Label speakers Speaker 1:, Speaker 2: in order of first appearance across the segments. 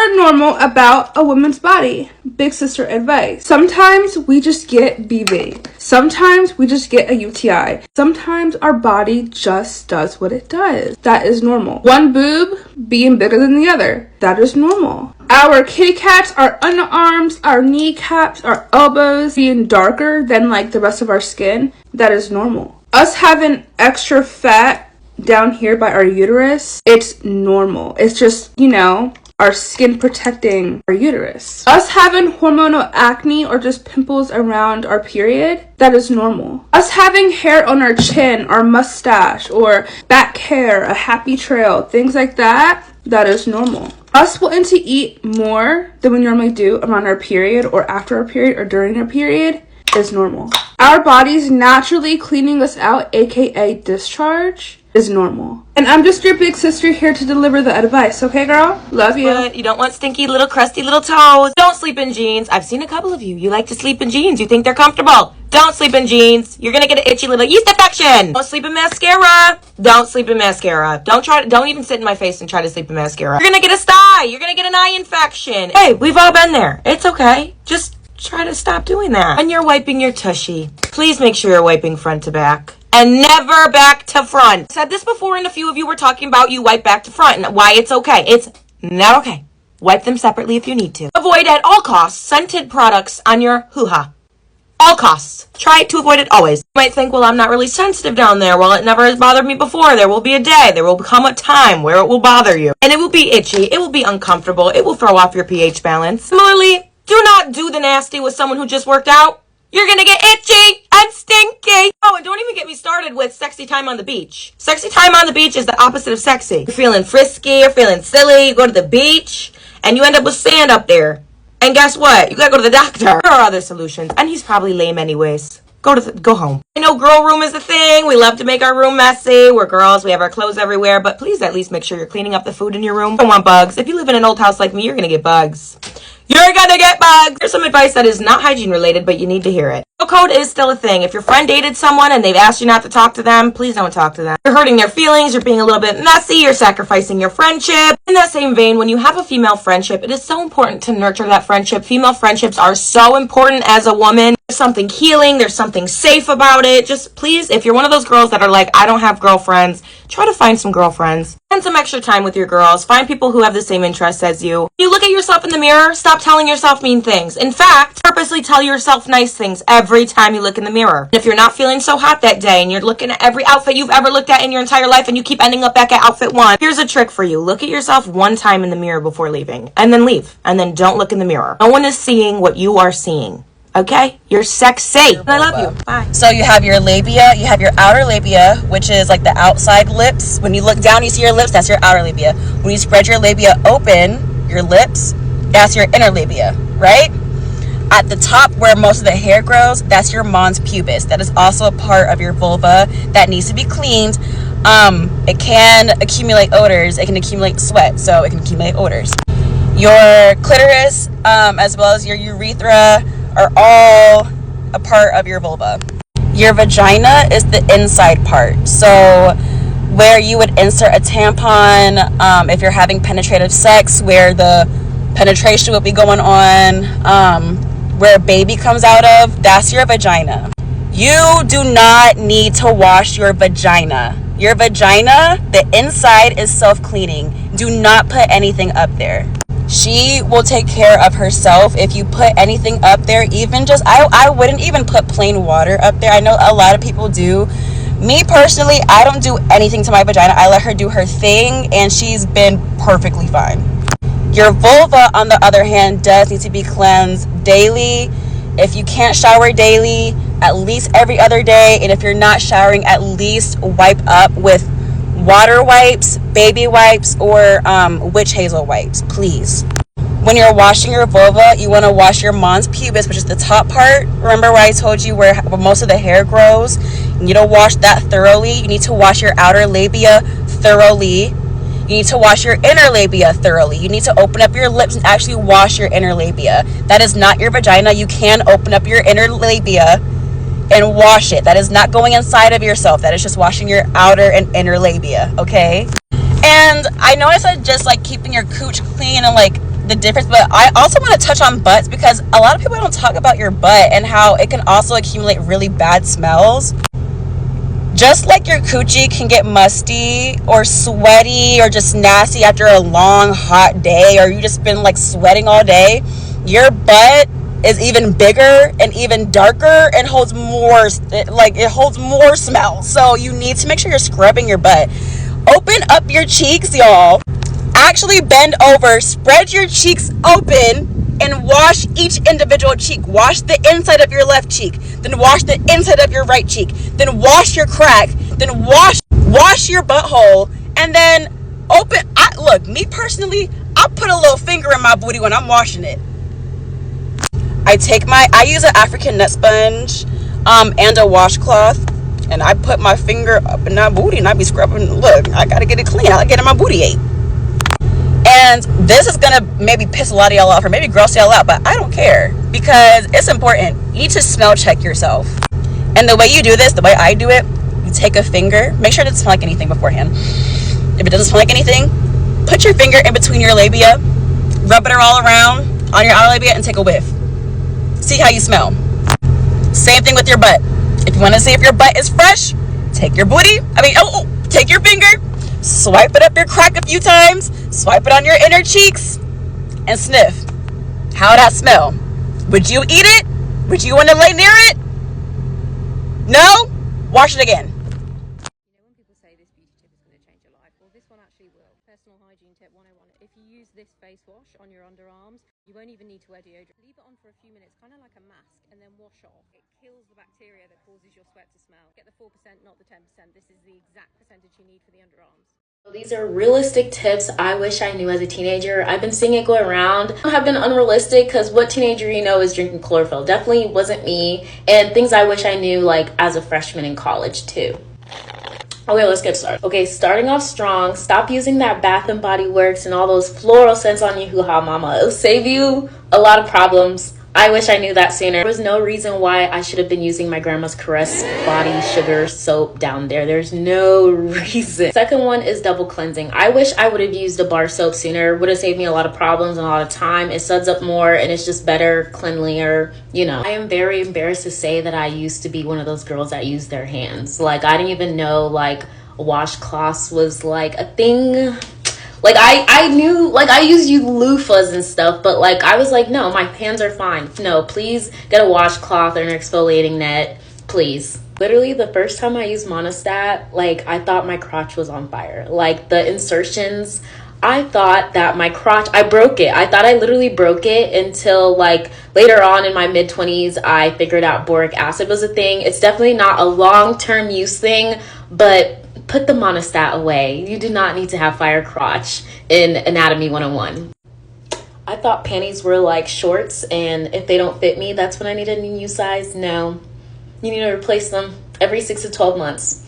Speaker 1: are normal about a woman's body. Big sister advice. Sometimes we just get BV. Sometimes we just get a UTI. Sometimes our body just does what it does. That is normal. One boob being bigger than the other. That is normal. Our kitty cats, our underarms, our kneecaps, our elbows being darker than like the rest of our skin. That is normal. Us having extra fat down here by our uterus, it's normal. It's just, you know, our skin protecting our uterus. Us having hormonal acne or just pimples around our period, that is normal. Us having hair on our chin, our mustache, or back hair, a happy trail, things like that, that is normal. Us wanting to eat more than we normally do around our period or after our period or during our period is normal. Our bodies naturally cleaning us out, aka discharge, is normal. And I'm just your big sister here to deliver the advice, okay girl? Love you.
Speaker 2: But you don't want stinky little crusty little toes. Don't sleep in jeans. I've seen a couple of you. You like to sleep in jeans. You think they're comfortable. Don't sleep in jeans. You're gonna get an itchy little yeast infection. Don't sleep in mascara. Don't sleep in mascara. Don't even sit in my face and try to sleep in mascara. You're gonna get a sty. You're gonna get an eye infection. Hey, we've all been there. It's okay. Just try to stop doing that. When you're wiping your tushy, please make sure you're wiping front to back. And never back to front. I said this before, and a few of you were talking about you wipe back to front and why it's okay. It's not okay. Wipe them separately if you need to. Avoid at all costs scented products on your hoo-ha. All costs. Try to avoid it always. You might think, well, I'm not really sensitive down there. Well, it never has bothered me before. There will be a day. There will come a time where it will bother you. And it will be itchy. It will be uncomfortable. It will throw off your pH balance. Similarly, do not do the nasty with someone who just worked out. You're gonna get itchy and stinky. Oh, and don't even get me started with sexy time on the beach. Sexy time on the beach is the opposite of sexy. You're feeling frisky, you're feeling silly, you go to the beach, and you end up with sand up there. And guess what? You gotta go to the doctor. There are other solutions, and he's probably lame anyways. Go home. I know girl room is a thing. We love to make our room messy. We're girls. We have our clothes everywhere. But please at least make sure you're cleaning up the food in your room. Don't want bugs. If you live in an old house like me, you're gonna get bugs. You're gonna get bugs. Here's some advice that is not hygiene related, but you need to hear it. Code is still a thing. If your friend dated someone and they've asked you not to talk to them, please don't talk to them. You're hurting their feelings, you're being a little bit messy, you're sacrificing your friendship. In that same vein, when you have a female friendship, it is so important to nurture that friendship. Female friendships are so important as a woman. There's something healing, there's something safe about it. Just please, if you're one of those girls that are like, I don't have girlfriends, try to find some girlfriends. Spend some extra time with your girls. Find people who have the same interests as you. When you look at yourself in the mirror, stop telling yourself mean things. In fact, purposely tell yourself nice things every time you look in the mirror. And if you're not feeling so hot that day and you're looking at every outfit you've ever looked at in your entire life and you keep ending up back at outfit 1, here's a trick for you. Look at yourself one time in the mirror before leaving. And then leave. And then don't look in the mirror. No one is seeing what you are seeing. Okay? You're sexy. I love you. Bye. So you have your labia, you have your outer labia, which is like the outside lips. When you look down, you see your lips, that's your outer labia. When you spread your labia open, your lips, that's your inner labia, right? At the top where most of the hair grows, that's your mons pubis. That is also a part of your vulva that needs to be cleaned. It can accumulate odors, it can accumulate sweat, so it can accumulate odors. Your clitoris, as well as your urethra, are all a part of your vulva. Your vagina is the inside part. So where you would insert a tampon, if you're having penetrative sex, where the penetration will be going on, where a baby comes out of, that's your vagina. You do not need to wash your vagina. Your vagina, the inside is self-cleaning. Do not put anything up there. She will take care of herself. If you put anything up there, even just, I wouldn't even put plain water up there. I know a lot of people do. Me personally, I don't do anything to my vagina. I let her do her thing, and she's been perfectly fine. Your vulva, on the other hand, does need to be cleansed daily. If you can't shower daily, at least every other day. And if you're not showering, at least wipe up with water wipes, baby wipes, or witch hazel wipes, please. When you're washing your vulva, you want to wash your mons pubis, which is the top part. Remember where I told you where most of the hair grows? You need to wash that thoroughly. You need to wash your outer labia thoroughly. You need to wash your inner labia thoroughly. You need to open up your lips and actually wash your inner labia. That is not your vagina. You can open up your inner labia and wash it. That is not going inside of yourself. That is just washing your outer and inner labia, okay? And I know I said just like keeping your cooch clean and like the difference. But I also want to touch on butts, because a lot of people don't talk about your butt and how it can also accumulate really bad smells. Just like your coochie can get musty or sweaty or just nasty after a long hot day, or you just been like sweating all day, your butt is even bigger and even darker and holds more, like it holds more smell. So you need to make sure you're scrubbing your butt. Open up your cheeks, y'all. Actually bend over, spread your cheeks open, and wash each individual cheek. Wash the inside of your left cheek, then wash the inside of your right cheek, then wash your crack, then wash your butthole, and then open. Look, me personally, I put a little finger in my booty when I'm washing it. I use an African nut sponge and a washcloth, and I put my finger up in that booty and I be scrubbing. Look, I gotta get it clean. I like getting my booty ate. And this is gonna maybe piss a lot of y'all off or maybe gross y'all out, but I don't care, because it's important. You need to smell check yourself. And the way you do this, the way I do it, you take a finger, make sure it doesn't smell like anything beforehand. If it doesn't smell like anything, put your finger in between your labia, rub it all around on your outer labia, and take a whiff. See how you smell. Same thing with your butt. If you want to see if your butt is fresh, take your take your finger, swipe it up your crack a few times, swipe it on your inner cheeks, and sniff. How that smell? Would you eat it? Would you want to lay near it? No? Wash it again.
Speaker 3: When people say this beauty tip is going to change your life, well, this one actually will. Personal hygiene tip 101. If you use this face wash on your underarms, you won't even need to wear deodorant. Leave it on for a few minutes, kind of like a mask, and then wash off. It kills the bacteria that causes your sweat to smell. Get the 4%, not the 10%. This is the exact percentage you need for the underarms.
Speaker 4: These are realistic tips I wish I knew as a teenager. I've been seeing it go around. Have been unrealistic, because what teenager you know is drinking chlorophyll? Definitely wasn't me. And things I wish I knew like as a freshman in college too. Okay, let's get started. Okay, starting off strong. Stop using that Bath and Body Works and all those floral scents on your hoo-ha mama. It'll save you a lot of problems. I wish I knew that sooner. There was no reason why I should have been using my grandma's Caress body sugar soap down there. There's no reason. Second one is double cleansing. I wish I would have used a bar soap sooner. Would have saved me a lot of problems and a lot of time. It suds up more and it's just better, cleanlier, you know. I am very embarrassed to say that I used to be one of those girls that used their hands. Like, I didn't even know like washcloths was like a thing. Like, I knew, like, I used loofahs and stuff, but, like, I was like, no, my hands are fine. No, please get a washcloth or an exfoliating net, please. Literally, the first time I used Monostat, like, I thought my crotch was on fire. Like, the insertions, I thought that my crotch, I broke it. I thought I literally broke it until, like, later on in my mid-20s, I figured out boric acid was a thing. It's definitely not a long-term use thing, but put the Monostat away. You do not need to have fire crotch in Anatomy 101. I thought panties were like shorts, and if they don't fit me, that's when I need a new size. No, you need to replace them every 6 to 12 months.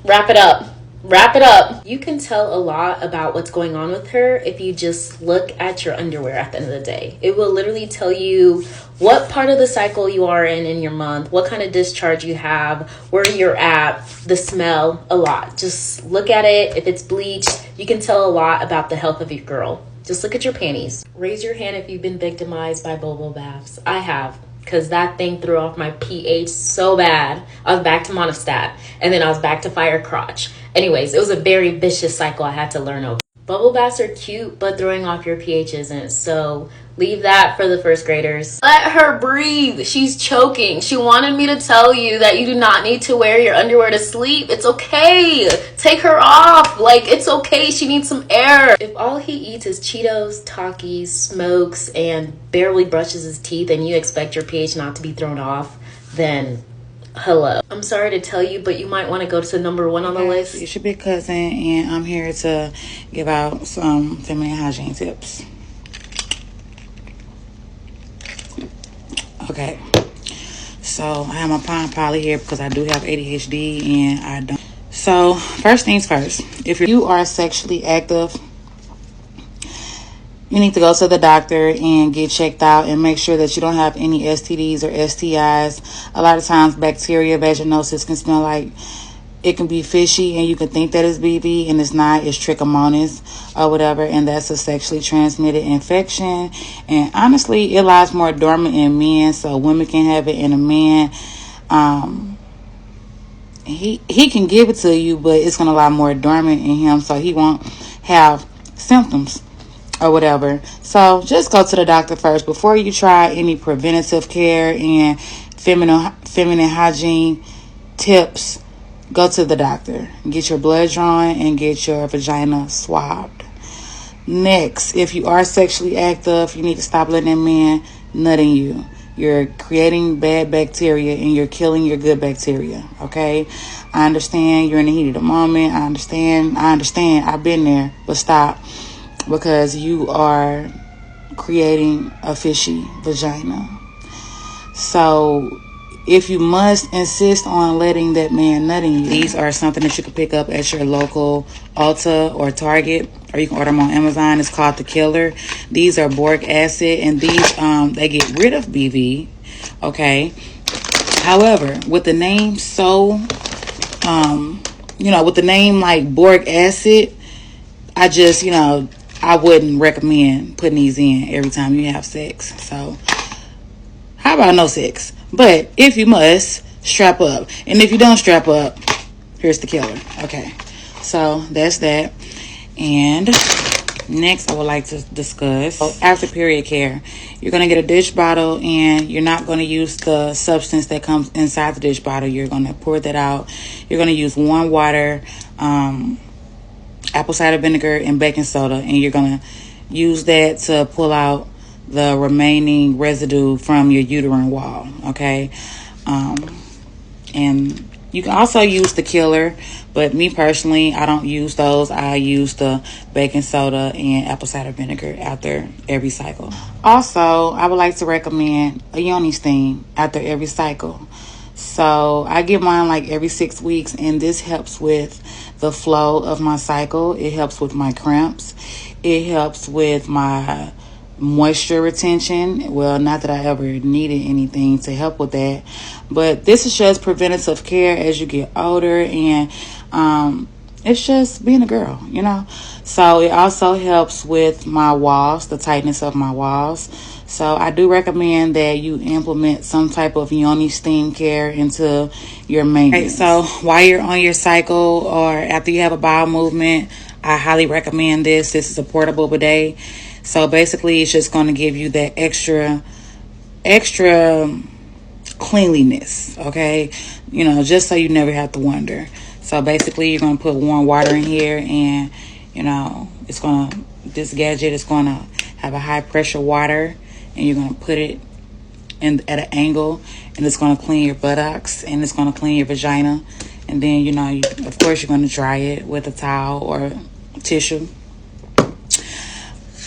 Speaker 4: Wrap it up. Wrap it up. You can tell a lot about what's going on with her if you just look at your underwear at the end of the day. It will literally tell you what part of the cycle you are in your month, what kind of discharge you have, where you're at, the smell, a lot. Just look at it. If it's bleached, you can tell a lot about the health of your girl. Just look at your panties. Raise your hand if you've been victimized by bubble baths. I have, because that thing threw off my pH so bad. I was back to Monostat, and then I was back to fire crotch. Anyways, it was a very vicious cycle I had to learn over. Bubble baths are cute, but throwing off your pH isn't. So leave that for the first graders. Let her breathe. She's choking. She wanted me to tell you that you do not need to wear your underwear to sleep. It's okay. Take her off. Like, it's okay. She needs some air. If all he eats is Cheetos, Takis, smokes, and barely brushes his teeth, and you expect your pH not to be thrown off, then hello. I'm sorry to tell you, but you might want to go to number 1 on the list.
Speaker 5: It's your big cousin, and I'm here to give out some feminine hygiene tips. Okay, so I have my Pine Polly here because I do have ADHD and I don't. So first things first, if you are sexually active, you need to go to the doctor and get checked out and make sure that you don't have any STDs or STIs. A lot of times bacteria, vaginosis can smell like it can be fishy and you can think that it's BV and it's not. It's trichomonas or whatever, and that's a sexually transmitted infection. And honestly, it lies more dormant in men, so women can have it in a man. He can give it to you, but it's going to lie more dormant in him, so he won't have symptoms or whatever. So just go to the doctor first before you try any preventative care and feminine hygiene tips. Go to the doctor, get your blood drawn, and get your vagina swabbed. Next, if you are sexually active, you need to stop letting that man nut in you. You're creating bad bacteria and you're killing your good bacteria, okay? I understand you're in the heat of the moment. I understand. I've been there, but stop, because you are creating a fishy vagina. So if you must insist on letting that man nut in you, these are something that you can pick up at your local Ulta or Target, or you can order them on Amazon. It's called The Killer. These are boric acid, and these they get rid of BV. Okay. However, with the name with the name like boric acid, I just, I wouldn't recommend putting these in every time you have sex. So how about no sex? But if you must, strap up. And if you don't strap up, here's The Killer. Okay. So that's that. And next I would like to discuss after period care. You're going to get a dish bottle, and you're not going to use the substance that comes inside the dish bottle. You're going to pour that out. You're going to use warm water, apple cider vinegar, and baking soda. And you're going to use that to pull out the remaining residue from your uterine wall, okay? And you can also use The Killer, but me personally, I don't use those. I use the baking soda and apple cider vinegar after every cycle. Also, I would like to recommend a yoni steam after every cycle. So I get mine like every 6 weeks, and this helps with the flow of my cycle. It helps with my cramps. It helps with my moisture retention. Well, not that I ever needed anything to help with that, but this is just preventative care as you get older, and it's just being a girl, So it also helps with my walls, the tightness of my walls. So I do recommend that you implement some type of yoni steam care into your maintenance. Okay, so while you're on your cycle or after you have a bowel movement, I highly recommend this. This is a portable bidet. So basically, it's just going to give you that extra cleanliness, okay? Just so you never have to wonder. So basically, you're going to put warm water in here, and, this gadget is going to have a high pressure water, and you're going to put it at an angle, and it's going to clean your buttocks, and it's going to clean your vagina. And then, of course, you're going to dry it with a towel or tissue.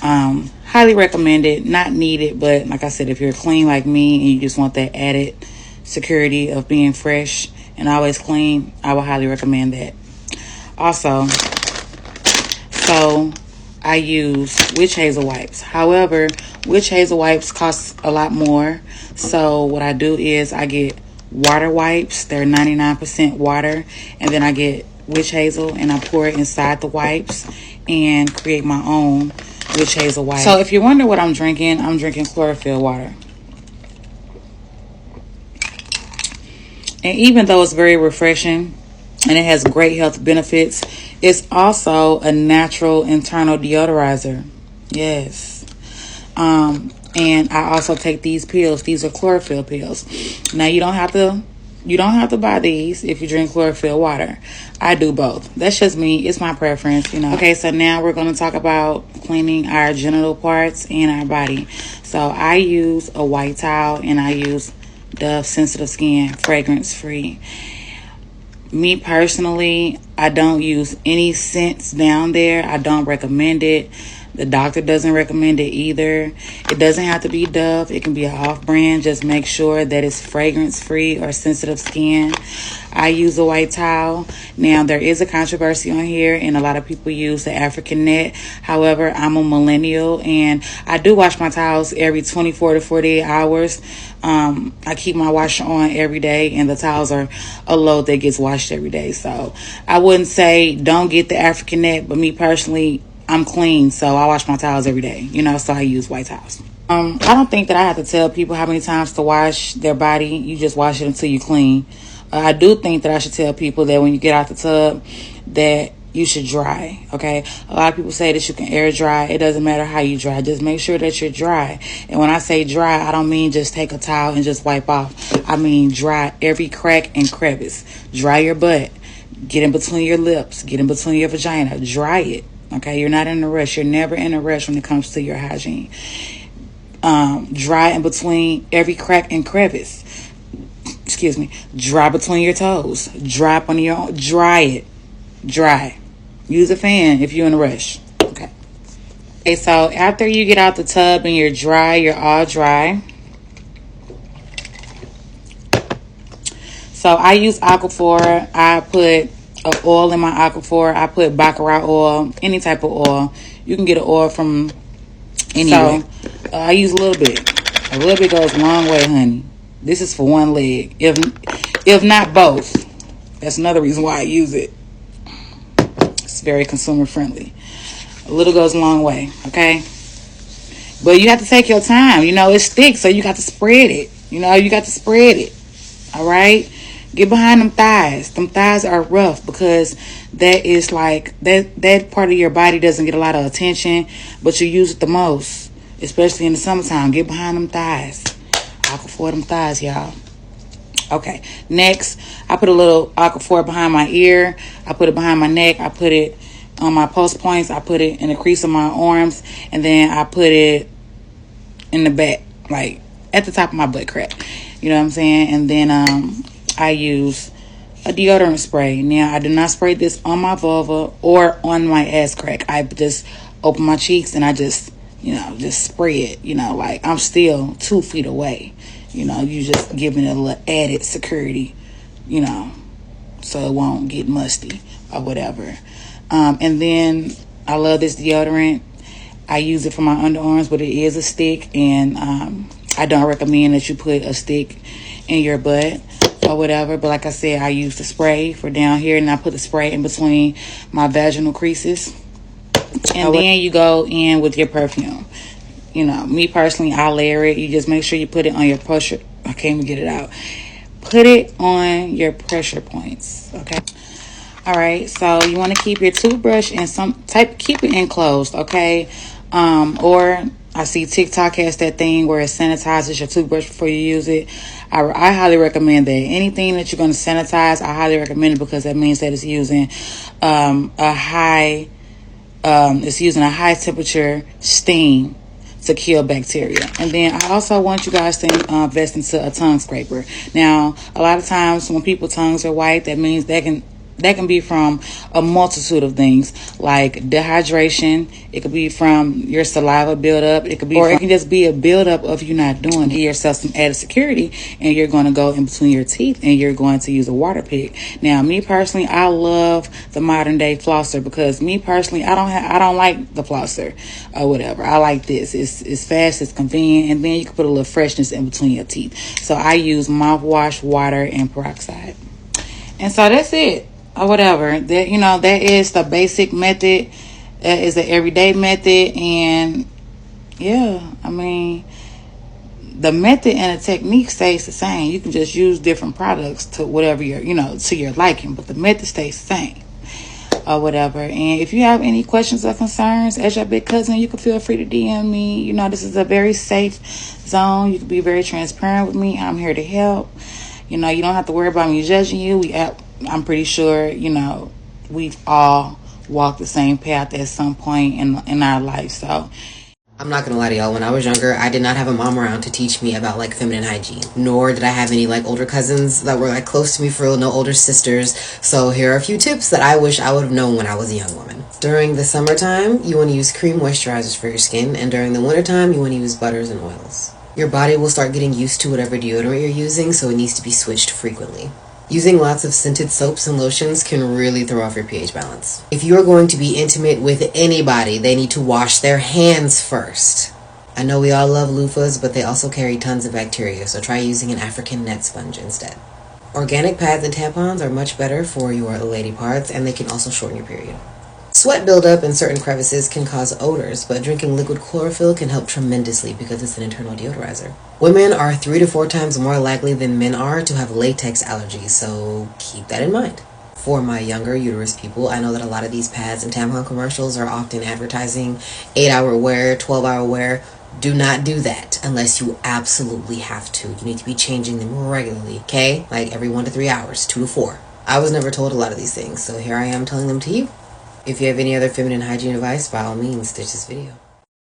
Speaker 5: Highly recommend it. Not needed, but like I said, if you're clean like me and you just want that added security of being fresh and always clean, I would highly recommend that. Also, so I use witch hazel wipes. However, witch hazel wipes cost a lot more. So what I do is I get water wipes. They're 99% water, and then I get witch hazel and I pour it inside the wipes and create my own witch hazel wipe. So if you wonder what I'm drinking chlorophyll water. And even though it's very refreshing and it has great health benefits, it's also a natural internal deodorizer. Yes. And I also take these pills. These are chlorophyll pills. Now you don't have to buy these if you drink chlorophyll water. I do both. That's just me. It's my preference, Okay, so now we're going to talk about cleaning our genital parts and our body. So I use a white towel, and I use Dove Sensitive Skin, fragrance free. Me personally, I don't use any scents down there. I don't recommend it. The doctor doesn't recommend it either. It doesn't have to be Dove. It can be an off-brand. Just make sure that it's fragrance-free or sensitive skin. I use a white towel. Now, there is a controversy on here, and a lot of people use the African net. However, I'm a millennial, and I do wash my towels every 24 to 48 hours. I keep my washer on every day, and the towels are a load that gets washed every day. So I wouldn't say don't get the African net, but me personally, I'm clean, so I wash my towels every day, so I use white towels. I don't think that I have to tell people how many times to wash their body. You just wash it until you clean. I do think that I should tell people that when you get out the tub that you should dry, okay? A lot of people say that you can air dry. It doesn't matter how you dry. Just make sure that you're dry. And when I say dry, I don't mean just take a towel and just wipe off. I mean dry every crack and crevice. Dry your butt. Get in between your lips. Get in between your vagina. Dry it, okay? You're not in a rush. You're never in a rush when it comes to your hygiene. Dry in between every crack and crevice. Excuse me. Dry between your toes. Dry up on your own. Dry it. Dry. Use a fan if you're in a rush. Okay. Okay, so after you get out the tub and you're dry, you're all dry. So I use Aquaphor. I put oil in my Aquaphor. I put Baccarat oil, any type of oil. You can get an oil from anywhere. So I use a little bit. A little bit goes a long way, honey. This is for one leg. If not both. That's another reason why I use it. It's very consumer friendly. A little goes a long way, okay? But you have to take your time. It's thick, so you got to spread it. You got to spread it. All right? Get behind them thighs. Them thighs are rough because that is like, that part of your body doesn't get a lot of attention, but you use it the most, especially in the summertime. Get behind them thighs. Aquaphor them thighs, y'all. Okay, next, I put a little Aquaphor behind my ear. I put it behind my neck. I put it on my post points. I put it in the crease of my arms. And then I put it in the back, like at the top of my butt crack. You know what I'm saying? And then I use a deodorant spray. Now, I do not spray this on my vulva or on my ass crack. I just open my cheeks and I just spray it. Like I'm still 2 feet away. You just giving it a little added security, so it won't get musty or whatever. And then I love this deodorant. I use it for my underarms, but it is a stick, and I don't recommend that you put a stick in your butt or whatever. But like I said, I use the spray for down here, and I put the spray in between my vaginal creases. And then you go in with your perfume. Me personally, I layer it. You just make sure you put it on your pressure. I can't even get it out. Put it on your pressure points. Okay. All right. So you want to keep your toothbrush in keep it enclosed. Okay. Or I see TikTok has that thing where it sanitizes your toothbrush before you use it. I highly recommend that. Anything that you're going to sanitize, I highly recommend it because that means that it's using a high temperature steam to kill bacteria. And then I also want you guys to invest into a tongue scraper. Now, a lot of times when people's tongues are white, that means that can be from a multitude of things, like dehydration. It could be from your saliva buildup. It can just be a buildup of you not doing it. Give yourself some added security, and you're going to go in between your teeth, and you're going to use a water pick. Now, me personally, I love the modern day flosser because me personally, I don't like the flosser or whatever. I like this. It's fast, it's convenient, and then you can put a little freshness in between your teeth. So I use mouthwash, water, and peroxide, and so that's it. Or whatever. That is the basic method. That is the everyday method. And yeah, I mean, the method and the technique stays the same. You can just use different products to whatever to your liking, but the method stays the same or whatever. And if you have any questions or concerns as your big cousin, you can feel free to DM me. This is a very safe zone. You can be very transparent with me. I'm here to help. You don't have to worry about me judging you. I'm pretty sure, we've all walked the same path at some point in our life. So
Speaker 6: I'm not gonna lie to y'all, when I was younger, I did not have a mom around to teach me about like feminine hygiene, nor did I have any like older cousins that were like close to me for real, no older sisters. So here are a few tips that I wish I would have known when I was a young woman. During the summertime, you want to use cream moisturizers for your skin, and during the wintertime, you want to use butters and oils. Your body will start getting used to whatever deodorant you're using, so it needs to be switched frequently. Using lots of scented soaps and lotions can really throw off your pH balance. If you are going to be intimate with anybody, they need to wash their hands first. I know we all love loofahs, but they also carry tons of bacteria, so try using an African net sponge instead. Organic pads and tampons are much better for your lady parts, and they can also shorten your period. Sweat buildup in certain crevices can cause odors, but drinking liquid chlorophyll can help tremendously because it's an internal deodorizer. Women are 3 to 4 times more likely than men are to have latex allergies, so keep that in mind. For my younger uterus people, I know that a lot of these pads and tampon commercials are often advertising 8-hour wear, 12-hour wear. Do not do that unless you absolutely have to. You need to be changing them regularly, okay? Like every 1 to 3 hours, 2 to 4. I was never told a lot of these things, so here I am telling them to you. If you have any other feminine hygiene advice, by all means, ditch this video.